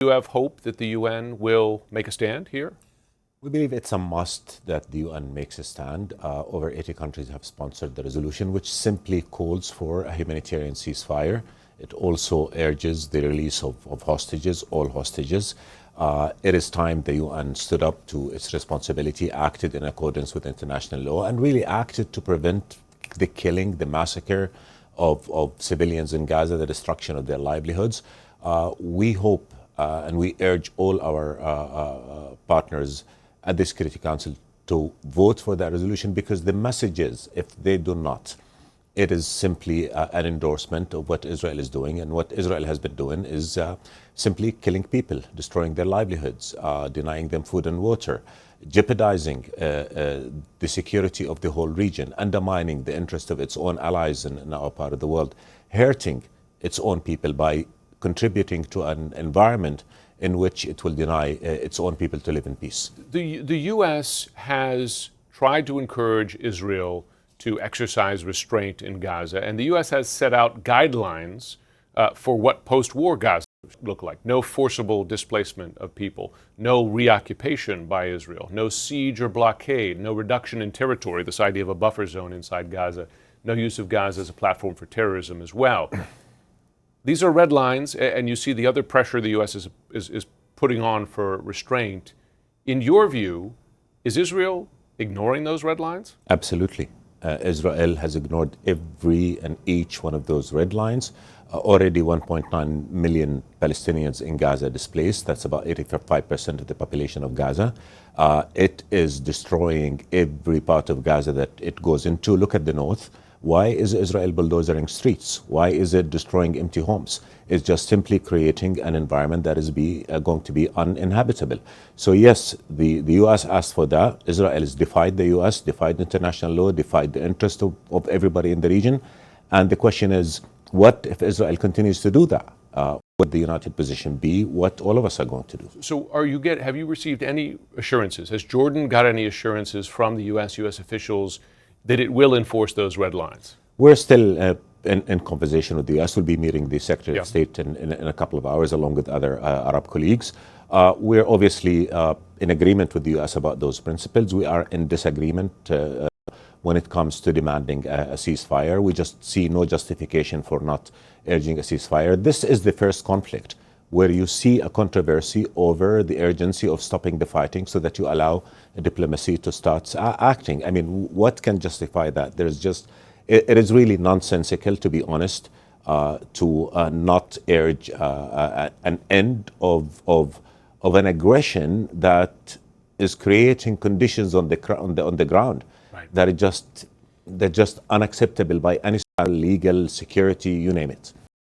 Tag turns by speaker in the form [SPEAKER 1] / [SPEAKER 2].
[SPEAKER 1] Do you have hope that the UN will make a stand here?
[SPEAKER 2] We believe it's a must that the UN makes a stand. Over 80 countries have sponsored the resolution, which simply calls for a humanitarian ceasefire. It also urges the release of hostages, all hostages. It is time the UN stood up to its responsibility, acted in accordance with international law, and really acted to prevent the killing, the massacre of civilians in Gaza, the destruction of their livelihoods. We hope and we urge all our partners at the Security Council to vote for that resolution, because the message is, if they do not, it is simply an endorsement of what Israel is doing. And what Israel has been doing is simply killing people, destroying their livelihoods, denying them food and water, jeopardizing the security of the whole region, undermining the interest of its own allies in our part of the world, hurting its own people by contributing to an environment in which it will deny its own people to live in peace.
[SPEAKER 1] The U.S. has tried to encourage Israel to exercise restraint in Gaza, and the U.S. has set out guidelines for what post-war Gaza look like. No forcible displacement of people, no reoccupation by Israel, no siege or blockade, no reduction in territory, this idea of a buffer zone inside Gaza, no use of Gaza as a platform for terrorism as well. These are red lines, and you see the other pressure the U.S. is putting on for restraint. In your view, is Israel ignoring those red lines?
[SPEAKER 2] Absolutely. Israel has ignored every and each one of those red lines. Already 1.9 million Palestinians in Gaza displaced. That's about 85% of the population of Gaza. It is destroying every part of Gaza that it goes into. Look at the north. Why is Israel bulldozering streets? Why is it destroying empty homes? It's just simply creating an environment that is going to be uninhabitable. So yes, the U.S. asked for that. Israel has defied the U.S., defied international law, defied the interest of everybody in the region. And the question is, what if Israel continues to do that? Would the united position be what all of us are going to do?
[SPEAKER 1] So have you received any assurances? Has Jordan got any assurances from the U.S. officials that it will enforce those red lines?
[SPEAKER 2] We're still in conversation with the U.S. We'll be meeting the Secretary of State in a couple of hours, along with other Arab colleagues. We're obviously in agreement with the U.S. about those principles. We are in disagreement when it comes to demanding a ceasefire. We just see no justification for not urging a ceasefire. This is the first conflict where you see a controversy over the urgency of stopping the fighting so that you allow diplomacy to start acting. I mean, what can justify that? It is really nonsensical, to be honest, to not urge an end of an aggression that is creating conditions on the ground that are just unacceptable by any legal, security, you name it.